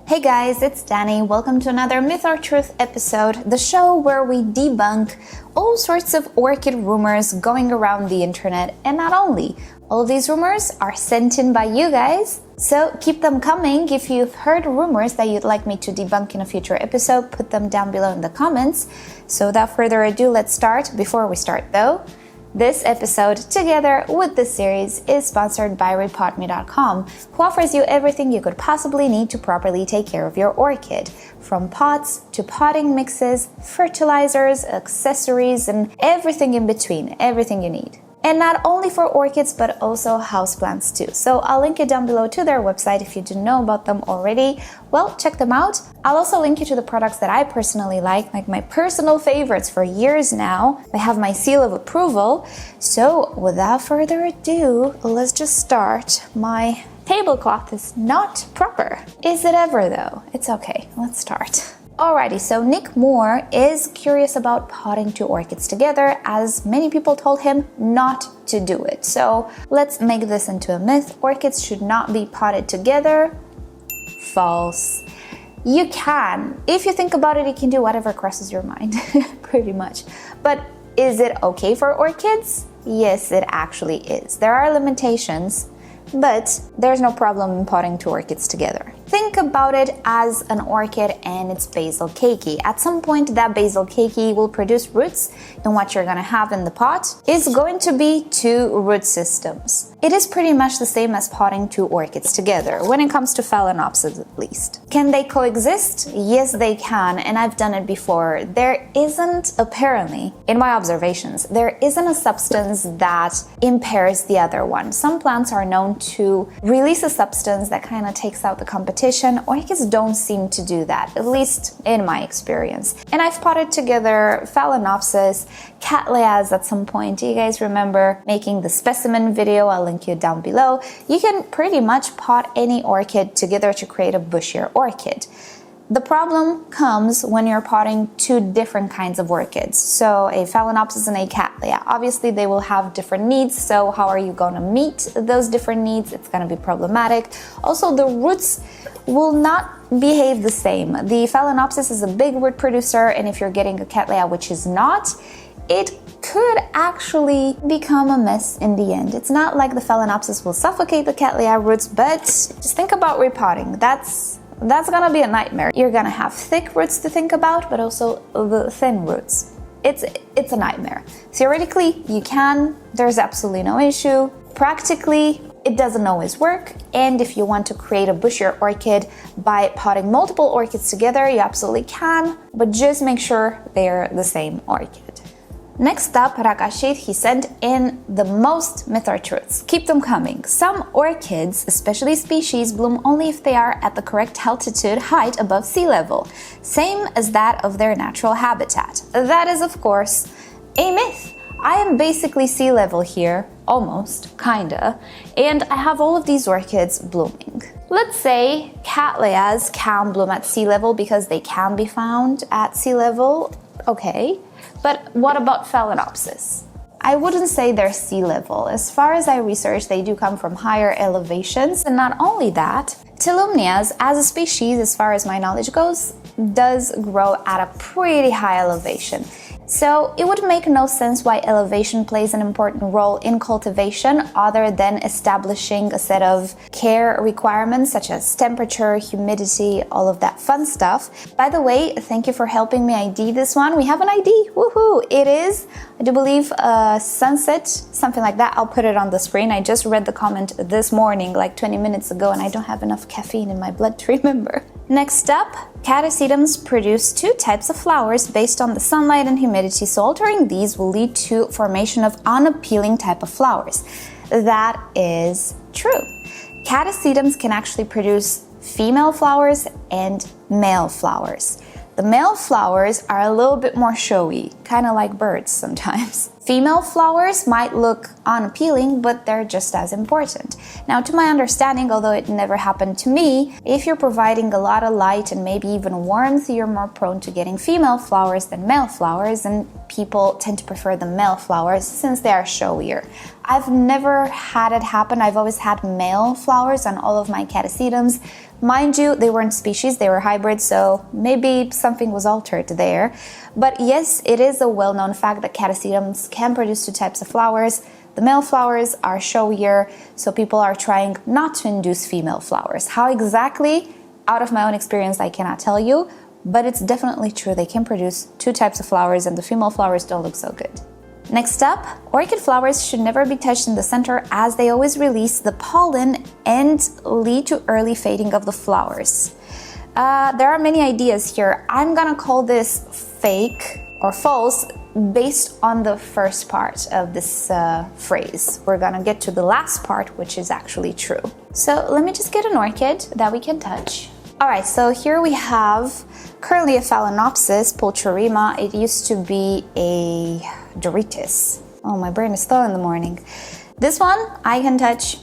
Hey guys, it's Danny. Welcome to another Myth or Truth episode, the show where we debunk all sorts of orchid rumors going around the internet. And not only, all of these rumors are sent in by you guys, so keep them coming. If you've heard rumors that you'd like me to debunk in a future episode, put them down below in the comments. So without further ado, let's start. Before we start though, this episode, together with this series, is sponsored by rePotme.com, who offers you everything you could possibly need to properly take care of your orchid. From pots to potting mixes, fertilizers, accessories, and everything in between, everything you need. And not only for orchids, but also houseplants too. So I'll link it down below to their website if you didn't know about them already. Well, check them out. I'll also link you to the products that I personally like my personal favorites for years now. They have my seal of approval. So without further ado, let's just start. My tablecloth is not proper. Is it ever though? It's okay. Let's start. Alrighty, so Nick Moore is curious about potting two orchids together, as many people told him not to do it. So let's make this into a myth. Orchids should not be potted together. False. You can. If you think about it, you can do whatever crosses your mind, pretty much. But is it okay for orchids? Yes, it actually is. There are limitations, but there's no problem in potting two orchids together. Think about it as an orchid and its basil keiki. At some point, that basil keiki will produce roots, and what you're gonna have in the pot is going to be two root systems. It is pretty much the same as potting two orchids together, when it comes to Phalaenopsis at least. Can they coexist? Yes, they can, and I've done it before. There isn't, apparently, in my observations, there isn't a substance that impairs the other one. Some plants are known to release a substance that kind of takes out the competition. Orchids don't seem to do that, at least in my experience. And I've potted together Phalaenopsis, Cattleyas at some point. Do you guys remember making the specimen video? I'll link you down below. You can pretty much pot any orchid together to create a bushier orchid. The problem comes when you're potting two different kinds of orchids. So a Phalaenopsis and a Cattleya. Obviously they will have different needs, so how are you going to meet those different needs? It's going to be problematic. Also, the roots will not behave the same. The Phalaenopsis is a big root producer, and if you're getting a Cattleya which is not, it could actually become a mess in the end. It's not like the Phalaenopsis will suffocate the Cattleya roots, but just think about repotting. That's gonna be a nightmare. You're gonna have thick roots to think about, but also the thin roots. It's a nightmare. Theoretically, you can. There's absolutely no issue. Practically, it doesn't always work. And if you want to create a bushier orchid by potting multiple orchids together, you absolutely can, but just make sure they're the same orchid. Next up, Rakashit, he sent in the most myth or truths. Keep them coming. Some orchids, especially species, bloom only if they are at the correct altitude height above sea level, same as that of their natural habitat. That is, of course, a myth. I am basically sea level here, almost, kinda, and I have all of these orchids blooming. Let's say Cattleyas can bloom at sea level because they can be found at sea level, okay. But what about Phalaenopsis? I wouldn't say they're sea level. As far as I researched, they do come from higher elevations. And not only that, Tolumnias, as a species, as far as my knowledge goes, does grow at a pretty high elevation. So it would make no sense why elevation plays an important role in cultivation other than establishing a set of care requirements such as temperature, humidity, all of that fun stuff. By the way, thank you for helping me ID this one. We have an ID, woohoo! It is, I do believe, sunset, something like that. I'll put it on the screen. I just read the comment this morning, like 20 minutes ago, and I don't have enough caffeine in my blood to remember. Next up, Catasetums produce two types of flowers based on the sunlight and humidity, so altering these will lead to formation of unappealing type of flowers. That is true. Catasetums can actually produce female flowers and male flowers. The male flowers are a little bit more showy, kind of like birds sometimes. Female flowers might look unappealing, but they're just as important. Now, to my understanding, although it never happened to me, if you're providing a lot of light and maybe even warmth, you're more prone to getting female flowers than male flowers, and people tend to prefer the male flowers since they are showier. I've never had it happen. I've always had male flowers on all of my Catasetums, Mind you, they weren't species, they were hybrids, so maybe something was altered there. But yes, it is a well-known fact that Catasetums can produce two types of flowers. The male flowers are showier, so people are trying not to induce female flowers. How exactly? Out of my own experience, I cannot tell you, but it's definitely true. They can produce two types of flowers, and the female flowers don't look so good. Next up, orchid flowers should never be touched in the center as they always release the pollen and lead to early fading of the flowers. There are many ideas here. I'm gonna call this fake or false based on the first part of this phrase. We're gonna get to the last part, which is actually true. So let me just get an orchid that we can touch. All right, so here we have currently a Phalaenopsis pulcherrima. It used to be a Doritis. Oh, my brain is slow in the morning. This one I can touch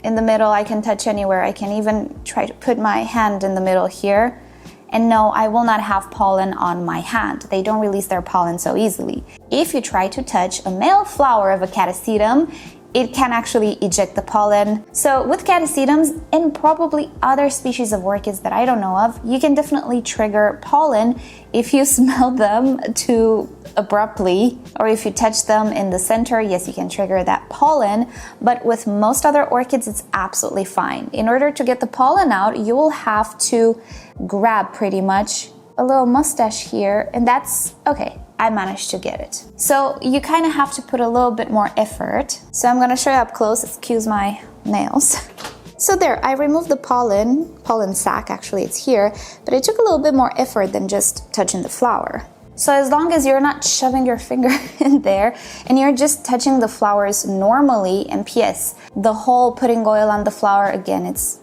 in the middle. I can touch anywhere. I can even try to put my hand in the middle here. And no, I will not have pollen on my hand. They don't release their pollen so easily. If you try to touch a male flower of a Catasetum, it can actually eject the pollen. So with Catasetums and probably other species of orchids that I don't know of, you can definitely trigger pollen if you smell them too abruptly, or if you touch them in the center. Yes, you can trigger that pollen, but with most other orchids, it's absolutely fine. In order to get the pollen out, you will have to grab pretty much a little mustache here, and that's okay. I managed to get it. So you kind of have to put a little bit more effort. So I'm gonna show you up close, excuse my nails. So there, I removed the pollen sac, actually it's here, but it took a little bit more effort than just touching the flower. So as long as you're not shoving your finger in there and you're just touching the flowers normally, and PS, the whole putting oil on the flower, again, it's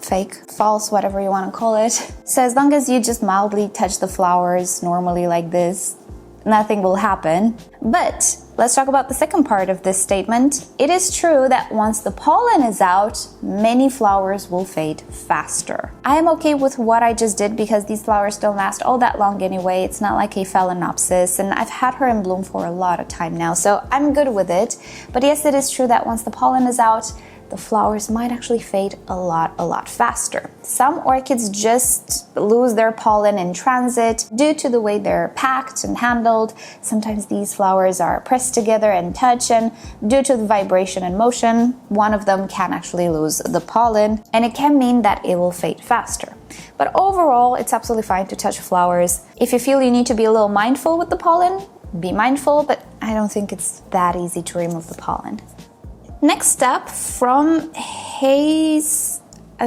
fake, false, whatever you want to call it. So as long as you just mildly touch the flowers normally like this, nothing will happen. But let's talk about the second part of this statement. It is true that once the pollen is out, many flowers will fade faster. I am okay with what I just did because these flowers don't last all that long anyway. It's not like a Phalaenopsis, and I've had her in bloom for a lot of time now, so I'm good with it. But yes, it is true that once the pollen is out, the flowers might actually fade a lot faster. Some orchids just lose their pollen in transit due to the way they're packed and handled. Sometimes these flowers are pressed together and touch, and due to the vibration and motion, one of them can actually lose the pollen, and it can mean that it will fade faster. But overall, it's absolutely fine to touch flowers. If you feel you need to be a little mindful with the pollen, be mindful, but I don't think it's that easy to remove the pollen. Next up, from Hayes, I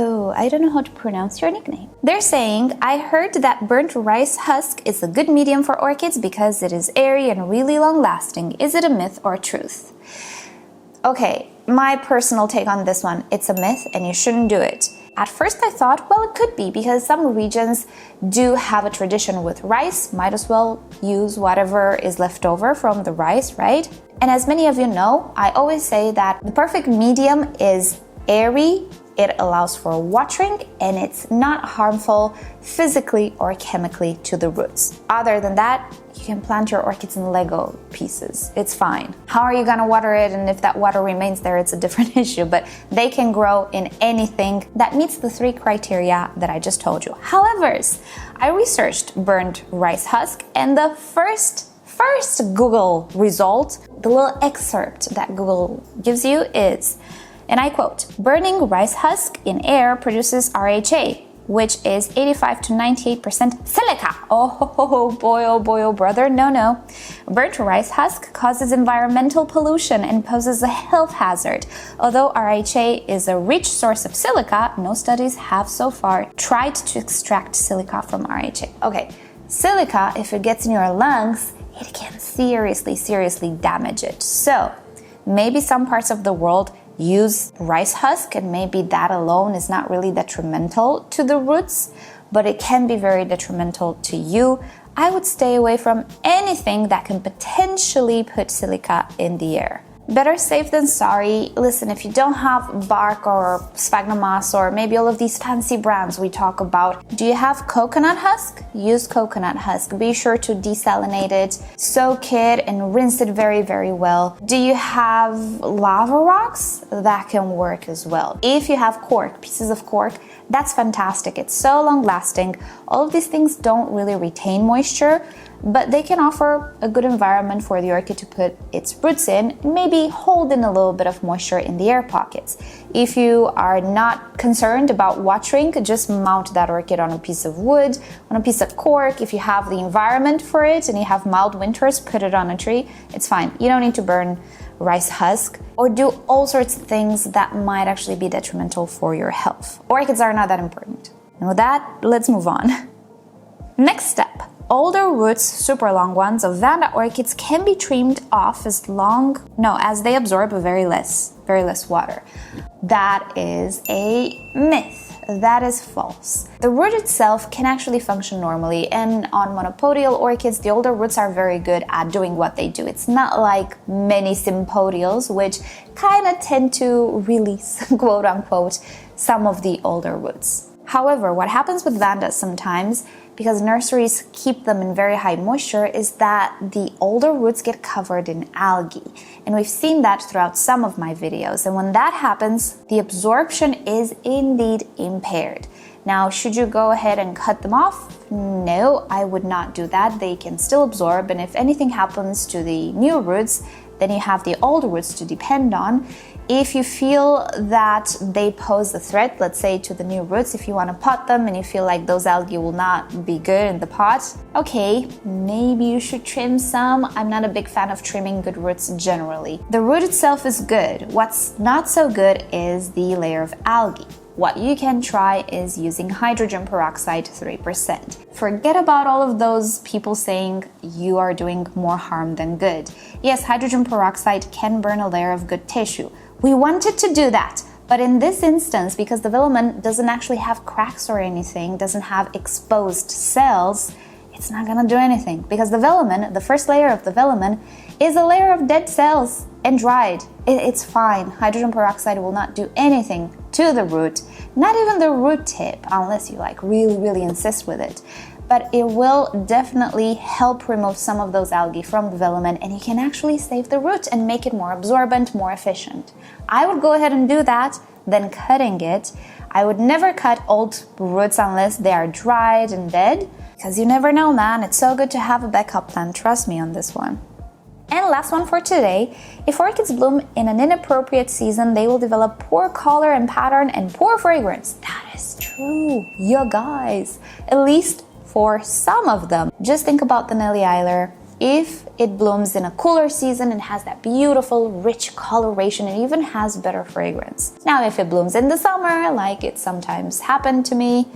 don't know how to pronounce your nickname. They're saying, I heard that burnt rice husk is a good medium for orchids because it is airy and really long lasting. Is it a myth or truth? Okay, my personal take on this one, it's a myth and you shouldn't do it. At first I thought, well, it could be because some regions do have a tradition with rice, might as well use whatever is left over from the rice, right? And as many of you know, I always say that the perfect medium is airy, it allows for watering, and it's not harmful physically or chemically to the roots. Other than that, you can plant your orchids in Lego pieces. It's fine. How are you gonna water it? And if that water remains there, it's a different issue, but they can grow in anything that meets the 3 criteria that I just told you. However, I researched burnt rice husk, and the first Google result, the little excerpt that Google gives you is, and I quote, burning rice husk in air produces RHA, which is 85 to 98% silica. Oh boy, oh brother, no. Burnt rice husk causes environmental pollution and poses a health hazard. Although RHA is a rich source of silica, no studies have so far tried to extract silica from RHA. Okay, silica, if it gets in your lungs, it can seriously damage it. So maybe some parts of the world use rice husk, and maybe that alone is not really detrimental to the roots, but it can be very detrimental to you. I would stay away from anything that can potentially put silica in the air. Better safe than sorry. Listen, if you don't have bark or sphagnum moss or maybe all of these fancy brands we talk about, do you have coconut husk? Use coconut husk. Be sure to desalinate it, soak it, and rinse it very, very well. Do you have lava rocks? That can work as well. If you have cork, pieces of cork, that's fantastic. It's so long lasting. All of these things don't really retain moisture, but they can offer a good environment for the orchid to put its roots in, maybe hold in a little bit of moisture in the air pockets. If you are not concerned about watering, just mount that orchid on a piece of wood, on a piece of cork. If you have the environment for it and you have mild winters, put it on a tree. It's fine. You don't need to burn rice husk or do all sorts of things that might actually be detrimental for your health. Orchids are not that important. And with that, let's move on. Next step. Older roots, super long ones, of Vanda orchids can be trimmed off as they absorb very less water. That is a myth. That is false. The root itself can actually function normally, and on monopodial orchids, the older roots are very good at doing what they do. It's not like many sympodials, which kind of tend to release, quote unquote, some of the older roots. However, what happens with Vanda sometimes, because nurseries keep them in very high moisture, is that the older roots get covered in algae. And we've seen that throughout some of my videos. And when that happens, the absorption is indeed impaired. Now, should you go ahead and cut them off? No, I would not do that. They can still absorb, and if anything happens to the new roots, then you have the old roots to depend on. If you feel that they pose a threat, let's say to the new roots, if you want to pot them and you feel like those algae will not be good in the pot, okay, maybe you should trim some. I'm not a big fan of trimming good roots generally. The root itself is good. What's not so good is the layer of algae. What you can try is using hydrogen peroxide 3%. Forget about all of those people saying you are doing more harm than good. Yes, hydrogen peroxide can burn a layer of good tissue. We wanted to do that, but in this instance, because the velamen doesn't actually have cracks or anything, doesn't have exposed cells, it's not gonna do anything, because the velamen, the first layer of the velamen, is a layer of dead cells and dried. It's fine. Hydrogen peroxide will not do anything to the root, not even the root tip, unless you really insist with it. But it will definitely help remove some of those algae from the velamen, and you can actually save the root and make it more absorbent, more efficient. I would go ahead and do that, then cutting it. I would never cut old roots unless they are dried and dead, because you never know, man. It's so good to have a backup plan. Trust me on this one. And last one for today, if orchids bloom in an inappropriate season, they will develop poor color and pattern and poor fragrance. That is true, you guys. At least for some of them. Just think about the Nelly Eiler. If it blooms in a cooler season and has that beautiful, rich coloration, it even has better fragrance. Now, if it blooms in the summer, like it sometimes happened to me,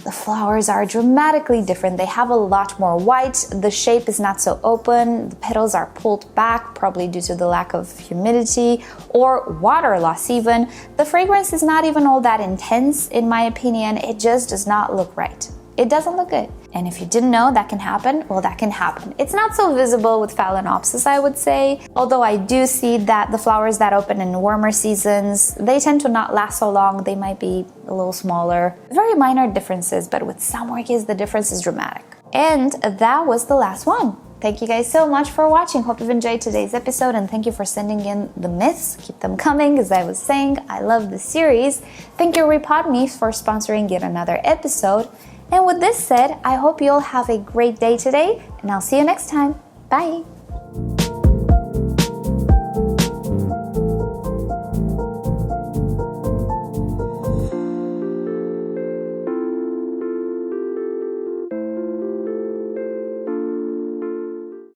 the flowers are dramatically different. They have a lot more white, the shape is not so open, the petals are pulled back, probably due to the lack of humidity or water loss even. The fragrance is not even all that intense, in my opinion. It just does not look right. It doesn't look good. And if you didn't know that can happen, well, that can happen. It's not so visible with Phalaenopsis, I would say, although I do see that the flowers that open in warmer seasons, they tend to not last so long. They might be a little smaller. Very minor differences, but with some orchids, the difference is dramatic. And that was the last one. Thank you guys so much for watching. Hope you've enjoyed today's episode, and thank you for sending in the myths. Keep them coming. As I was saying, I love this series. Thank you, rePotme, for sponsoring yet another episode. And with this said, I hope you all have a great day today, and I'll see you next time. Bye!